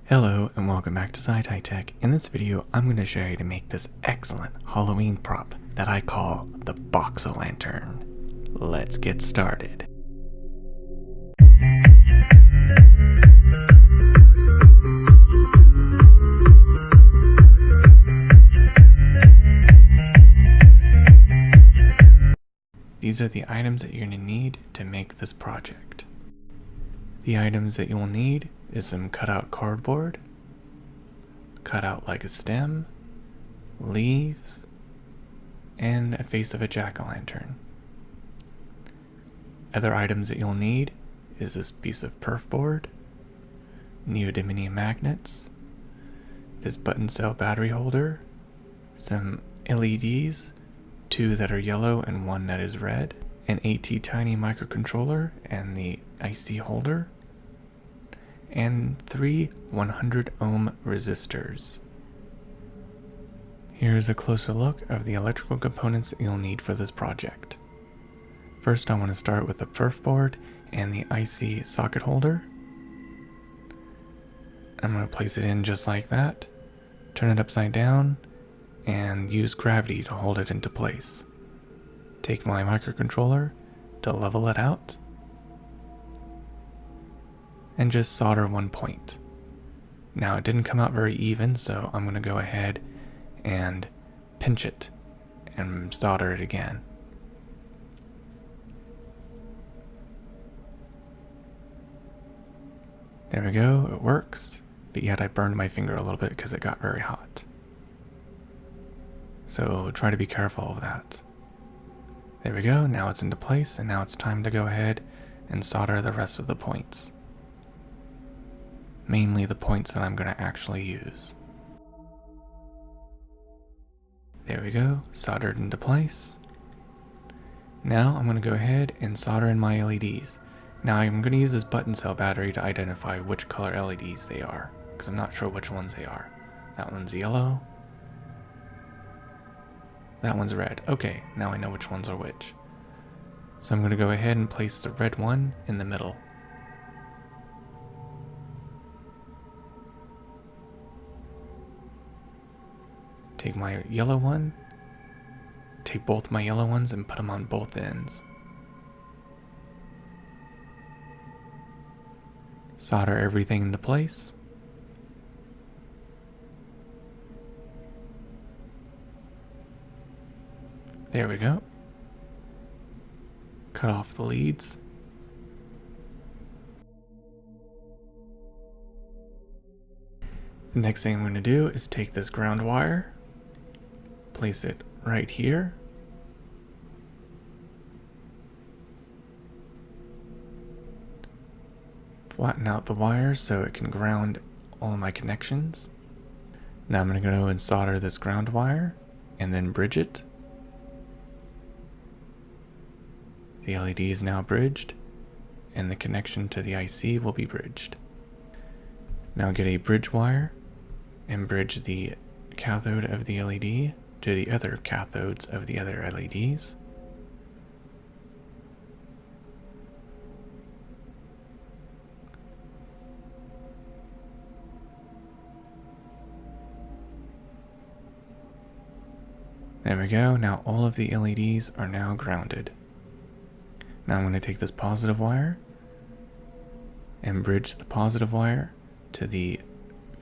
Hello and welcome back to Sci-Fi Tech. In this video, I'm going to show you to make this excellent Halloween prop that I call the box O Lantern. Let's get started. These are the items that you're going to need to make this project. The items that you will need is some cutout cardboard, cut out like a stem, leaves, and a face of a jack-o'-lantern. Other items that you'll need is this piece of perf board, neodymium magnets, this button cell battery holder, some LEDs, 2 that are yellow and 1 that is red, an Attiny microcontroller and the IC holder, and 3 100 ohm resistors. Here's a closer look of the electrical components that you'll need for this project. First, I want to start with the perf board and the IC socket holder. I'm going to place it in just like that, turn it upside down, and use gravity to hold it into place. Take my microcontroller to level it out, and just solder one point. Now it didn't come out very even, so I'm going to go ahead and pinch it and solder it again. There we go, it works, but yet I burned my finger a little bit because it got very hot. So try to be careful of that. There we go, now it's into place, and now it's time to go ahead and solder the rest of the points. Mainly the points that I'm going to actually use. There we go, soldered into place. Now I'm going to go ahead and solder in my LEDs. Now I'm going to use this button cell battery to identify which color LEDs they are, because I'm not sure which ones they are. That one's yellow. That one's red. Okay, now I know which ones are which. So I'm going to go ahead and place the red one in the middle. Take my yellow one, take both my yellow ones and put them on both ends. Solder everything into place. There we go. Cut off the leads. The next thing I'm going to do is take this ground wire, place it right here. Flatten out the wire so it can ground all of my connections. Now I'm going to go and solder this ground wire and then bridge it. The LED is now bridged, and the connection to the IC will be bridged. Now get a bridge wire and bridge the cathode of the LED to the other cathodes of the other LEDs. There we go, now all of the LEDs are now grounded. Now I'm going to take this positive wire and bridge the positive wire to the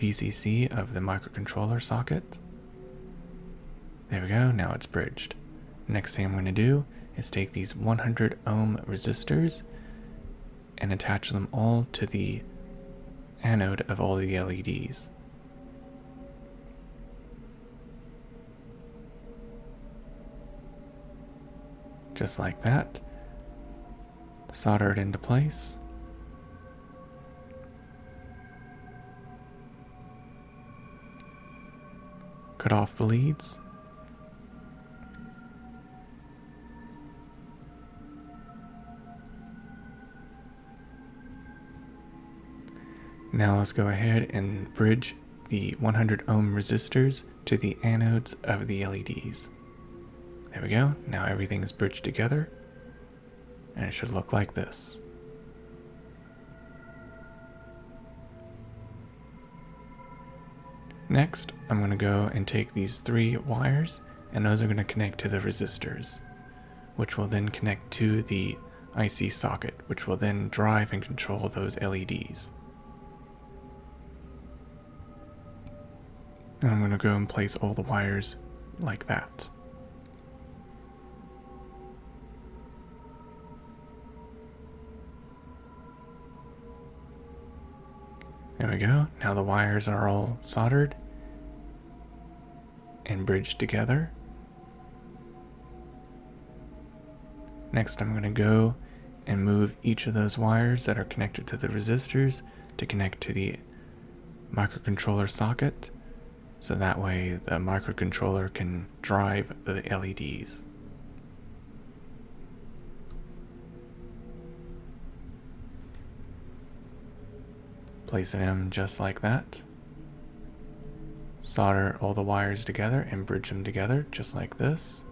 VCC of the microcontroller socket. There we go, now it's bridged. Next thing I'm going to do is take these 100 ohm resistors and attach them all to the anode of all the LEDs. Just like that. Solder it into place. Cut off the leads. Now let's go ahead and bridge the 100 ohm resistors to the anodes of the LEDs. There we go, now everything is bridged together, and it should look like this. Next, I'm going to go and take these 3 wires, and those are going to connect to the resistors, which will then connect to the IC socket, which will then drive and control those LEDs. And I'm going to go and place all the wires like that. There we go. Now the wires are all soldered and bridged together. Next, I'm going to go and move each of those wires that are connected to the resistors to connect to the microcontroller socket, so that way the microcontroller can drive the LEDs. Place them just like that. Solder all the wires together and bridge them together just like this.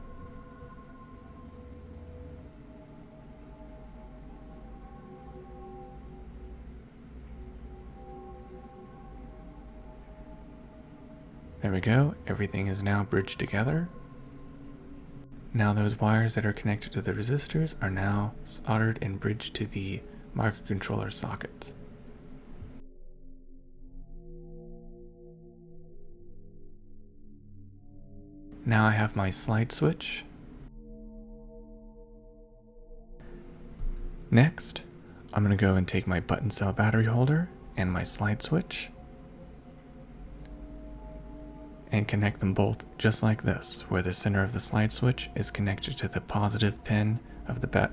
There we go, everything is now bridged together. Now those wires that are connected to the resistors are now soldered and bridged to the microcontroller socket. Now I have my slide switch. Next, I'm going to go and take my button cell battery holder and my slide switch and connect them both just like this, where the center of the slide switch is connected to the positive pin of the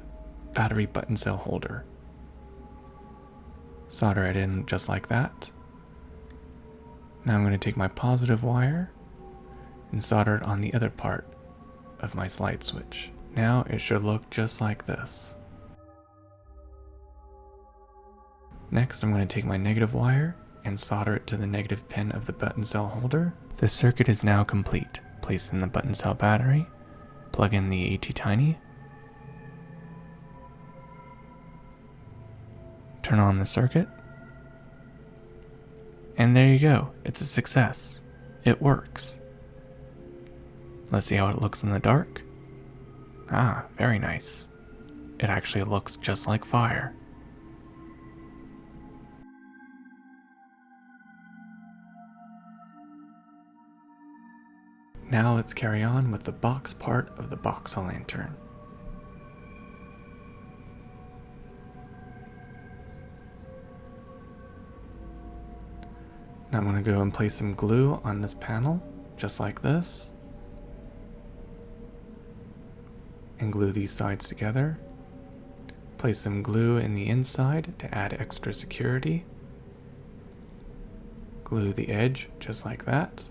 battery button cell holder. Solder it in just like that. Now I'm going to take my positive wire and solder it on the other part of my slide switch. Now it should look just like this. Next, I'm going to take my negative wire and solder it to the negative pin of the button cell holder. The circuit is now complete. Place in the button cell battery, plug in the ATtiny, turn on the circuit, and there you go. It's a success. It works. Let's see how it looks in the dark. Ah, very nice. It actually looks just like fire. Now let's carry on with the box part of the box O Lantern. Now I'm going to go and place some glue on this panel, just like this. And glue these sides together. Place some glue in the inside to add extra security. Glue the edge just like that.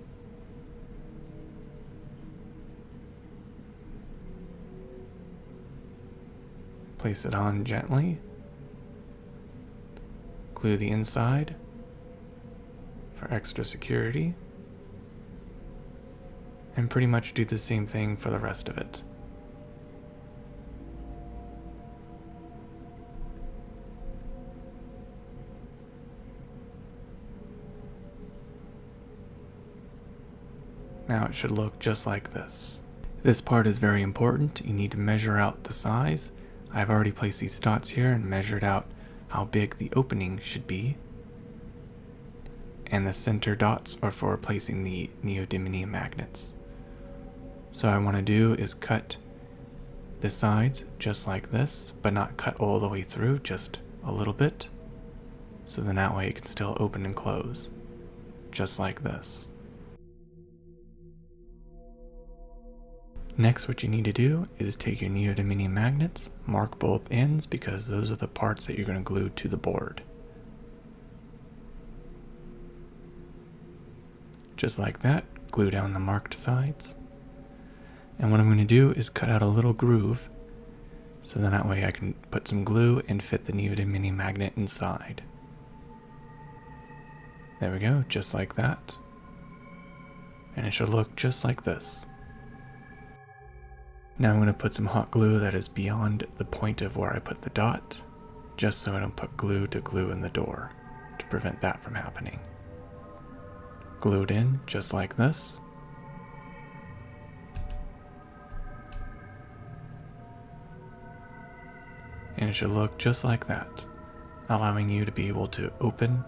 Place it on gently. Glue the inside for extra security. And pretty much do the same thing for the rest of it. Now it should look just like this. This part is very important. You need to measure out the size. I've already placed these dots here and measured out how big the opening should be. And the center dots are for placing the neodymium magnets. So what I want to do is cut the sides just like this, but not cut all the way through, just a little bit. So then that way it can still open and close, just like this. Next, what you need to do is take your neodymium magnets, mark both ends because those are the parts that you're going to glue to the board. Just like that, glue down the marked sides. And what I'm going to do is cut out a little groove, so then that way I can put some glue and fit the neodymium magnet inside. There we go, just like that. And it should look just like this. Now I'm going to put some hot glue that is beyond the point of where I put the dot, just so I don't put glue to glue in the door, to prevent that from happening. glued in just like this. And it should look just like that, allowing you to be able to open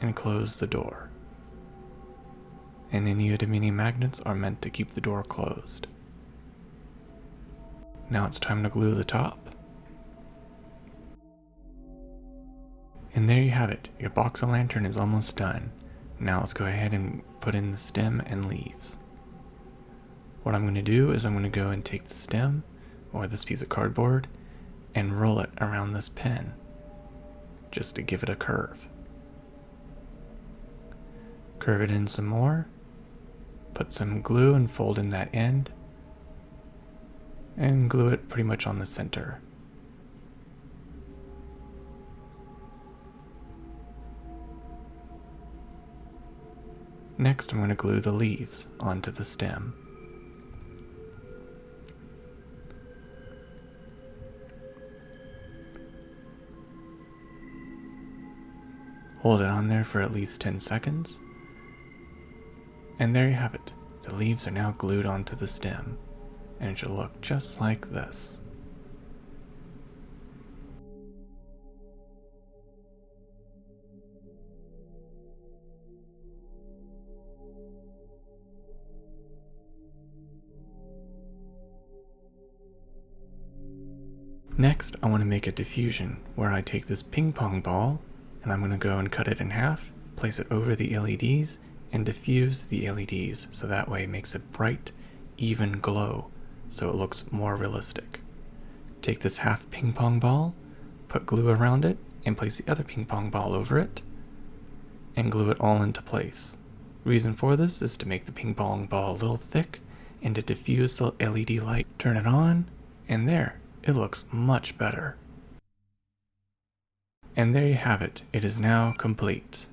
and close the door. And neodymium magnets are meant to keep the door closed. Now it's time to glue the top. And there you have it, your box o' lantern is almost done. Now let's go ahead and put in the stem and leaves. What I'm going to do is I'm going to go and take the stem, or this piece of cardboard, and roll it around this pen, just to give it a curve. Curve it in some more, put some glue and fold in that end, and glue it pretty much on the center. Next, I'm going to glue the leaves onto the stem. Hold it on there for at least 10 seconds. And there you have it. The leaves are now glued onto the stem, and it should look just like this. Next, I want to make a diffusion where I take this ping pong ball and I'm going to go and cut it in half, place it over the LEDs, and diffuse the LEDs so that way it makes a bright, even glow so it looks more realistic. Take this half ping pong ball, put glue around it, and place the other ping pong ball over it, and glue it all into place. Reason for this is to make the ping pong ball a little thick and to diffuse the LED light. Turn it on, and there. It looks much better. And there you have it. It is now complete.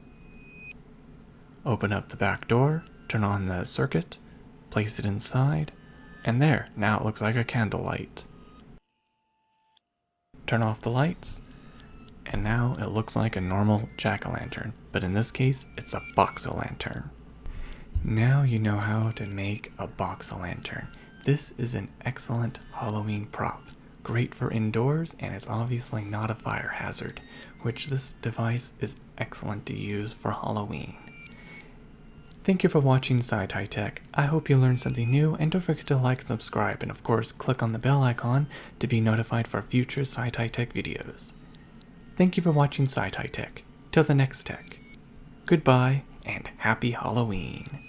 Open up the back door, turn on the circuit, place it inside, and there, now it looks like a candlelight. Turn off the lights, and now it looks like a normal jack-o'-lantern, but in this case, it's a box-o'-lantern. Now you know how to make a box-o'-lantern. This is an excellent Halloween prop. Great for indoors, and it's obviously not a fire hazard, which this device is excellent to use for Halloween. Thank you for watching SciTi Tech. I hope you learned something new, and don't forget to like and subscribe, and of course click on the bell icon to be notified for future SciTi Tech videos. Thank you for watching SciTi Tech. Till the next tech. Goodbye, and happy Halloween.